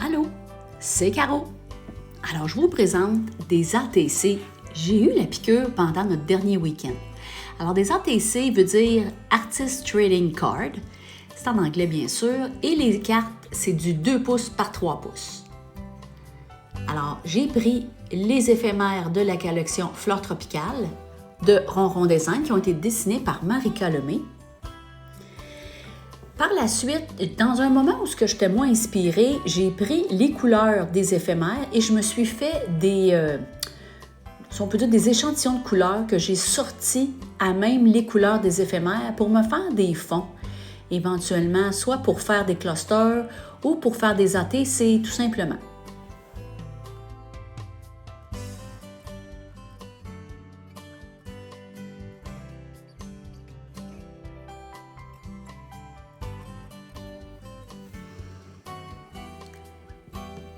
Allô, c'est Caro. Alors, je vous présente des ATC. J'ai eu la piqûre pendant notre dernier week-end. Alors, des ATC veut dire Artist Trading Card. C'est en anglais, bien sûr. Et les cartes, c'est du 2 pouces par 3 pouces. Alors, j'ai pris les éphémères de la collection Fleurs tropicales de Ronron Design qui ont été dessinés par Marika Lemay. Par la suite, dans un moment où j'étais moins inspirée, j'ai pris les couleurs des éphémères et je me suis fait des échantillons de couleurs que j'ai sortis à même les couleurs des éphémères pour me faire des fonds, éventuellement, soit pour faire des clusters ou pour faire des ATC, tout simplement.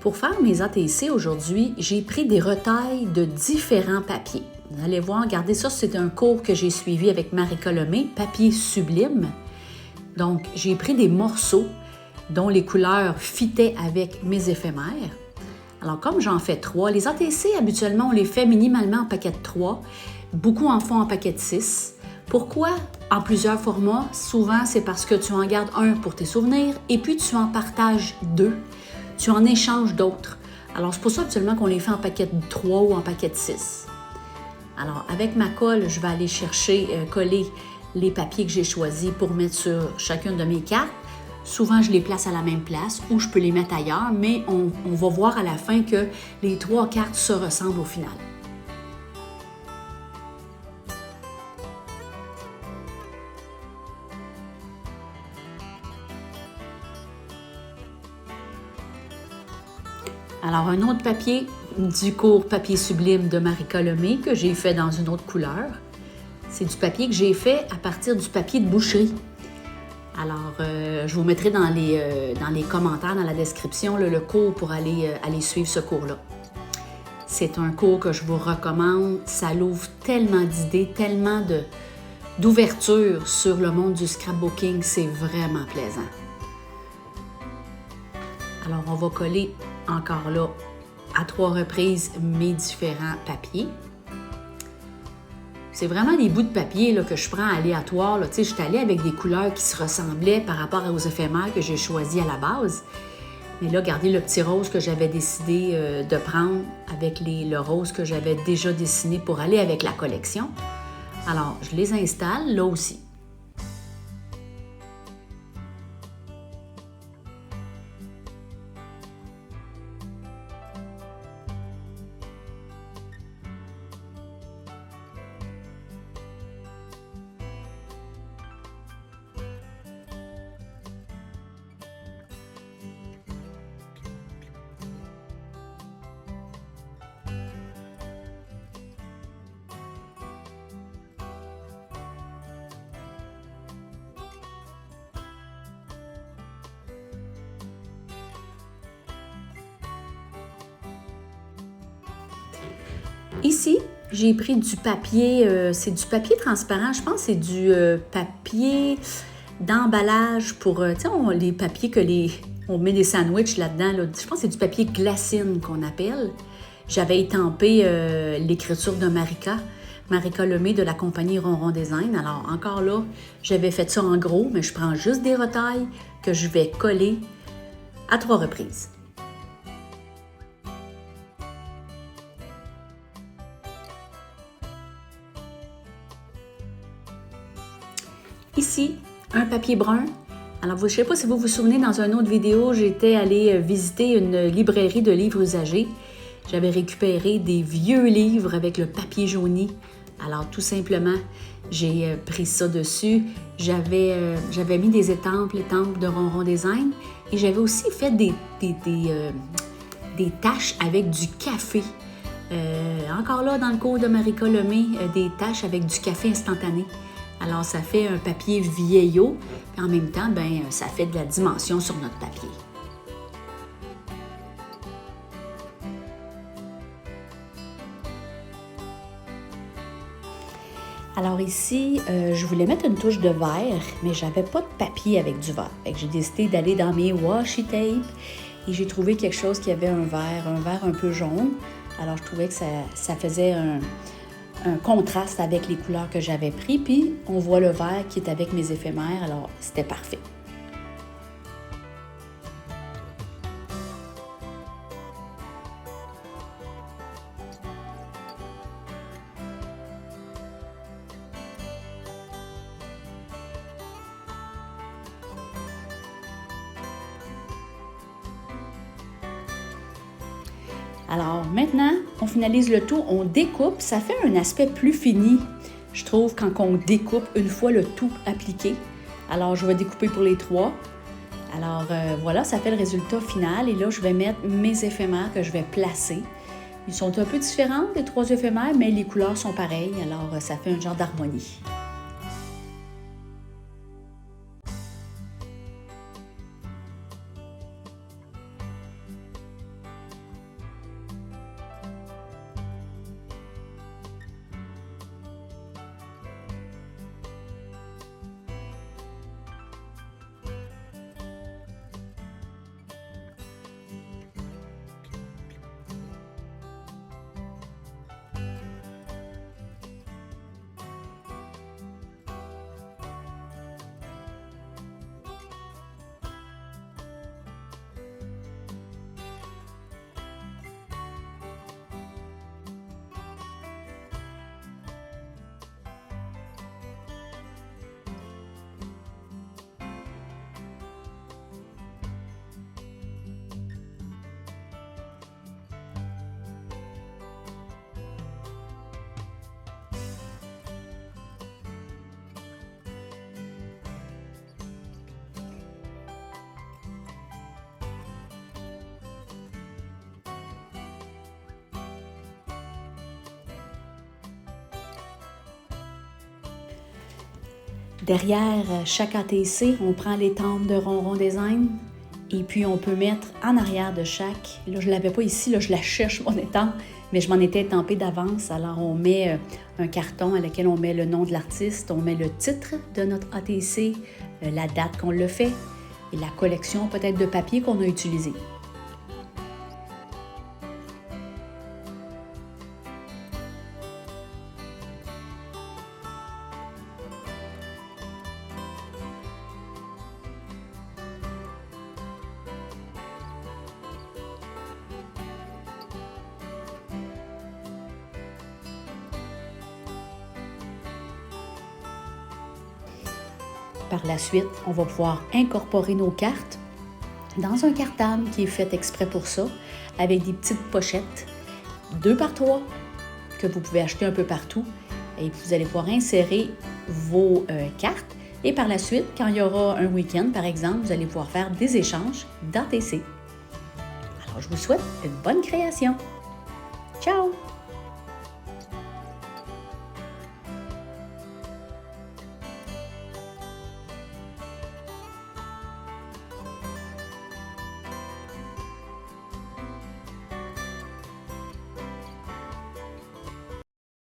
Pour faire mes ATC aujourd'hui, j'ai pris des retailles de différents papiers. Vous allez voir, regardez ça, c'est un cours que j'ai suivi avec Marika Lemay, papier sublime. Donc, j'ai pris des morceaux dont les couleurs fitaient avec mes éphémères. Alors, comme j'en fais 3, les ATC, habituellement, on les fait minimalement en paquet de 3. Beaucoup en font en paquet de 6. Pourquoi en plusieurs formats? Souvent, c'est parce que tu en gardes un pour tes souvenirs et puis tu en partages 2. Tu en échanges d'autres. Alors, c'est pour ça habituellement qu'on les fait en paquet de 3 ou en paquet de 6. Alors, avec ma colle, je vais aller coller les papiers que j'ai choisis pour mettre sur chacune de mes cartes. Souvent, je les place à la même place ou je peux les mettre ailleurs, mais on va voir à la fin que les 3 cartes se ressemblent au final. Alors, un autre papier du cours Papier sublime de Marika Lemay que j'ai fait dans une autre couleur. C'est du papier que j'ai fait à partir du papier de boucherie. Alors, je vous mettrai dans les commentaires, dans la description, le cours pour aller suivre ce cours-là. C'est un cours que je vous recommande. Ça l'ouvre tellement d'idées, tellement d'ouverture sur le monde du scrapbooking. C'est vraiment plaisant. Alors, on va coller encore là, à 3 reprises, mes différents papiers. C'est vraiment des bouts de papier là, que je prends aléatoire. Je suis allée avec des couleurs qui se ressemblaient par rapport aux éphémères que j'ai choisis à la base. Mais là, regardez le petit rose que j'avais décidé de prendre avec le rose que j'avais déjà dessiné pour aller avec la collection. Alors, je les installe là aussi. Ici, j'ai pris du papier, c'est du papier transparent, je pense que c'est du papier d'emballage pour, les papiers on met des sandwichs là-dedans, là. Je pense que c'est du papier glacine qu'on appelle. J'avais étampé l'écriture de Marika Lemay de la compagnie Ronron Design. Alors encore là, j'avais fait ça en gros, mais je prends juste des retailles que je vais coller à 3 reprises. Ici, un papier brun. Alors, je ne sais pas si vous vous souvenez, dans une autre vidéo, j'étais allée visiter une librairie de livres usagés. J'avais récupéré des vieux livres avec le papier jauni. Alors, tout simplement, j'ai pris ça dessus. J'avais mis des estampes de Ronron Design et j'avais aussi fait des taches avec du café. Encore là, dans le cours de Marika Lemay, des taches avec du café instantané. Alors, ça fait un papier vieillot, et en même temps, ça fait de la dimension sur notre papier. Alors ici, je voulais mettre une touche de vert, mais j'avais pas de papier avec du vert. Fait que j'ai décidé d'aller dans mes washi tape Et j'ai trouvé quelque chose qui avait un vert un peu jaune. Alors, je trouvais que ça faisait un contraste avec les couleurs que j'avais pris. Puis, on voit le vert qui est avec mes éphémères. Alors, c'était parfait. Alors maintenant, on finalise le tout, on découpe, ça fait un aspect plus fini, je trouve, quand on découpe une fois le tout appliqué. Alors je vais découper pour les 3. Alors voilà, ça fait le résultat final et là je vais mettre mes éphémères que je vais placer. Ils sont un peu différents, les 3 éphémères, mais les couleurs sont pareilles, alors ça fait un genre d'harmonie. Derrière chaque ATC, on prend l'étampe de Ronron Design et puis on peut mettre en arrière de chaque, là je ne l'avais pas ici, là je la cherche mon étampe, mais je m'en étais étampée d'avance. Alors on met un carton à lequel on met le nom de l'artiste, on met le titre de notre ATC, la date qu'on le fait et la collection peut-être de papier qu'on a utilisé. Par la suite, on va pouvoir incorporer nos cartes dans un cartable qui est fait exprès pour ça, avec des petites pochettes 2 par 3 que vous pouvez acheter un peu partout. Et vous allez pouvoir insérer vos cartes. Et par la suite, quand il y aura un week-end, par exemple, vous allez pouvoir faire des échanges d'ATC. Alors, je vous souhaite une bonne création. Ciao!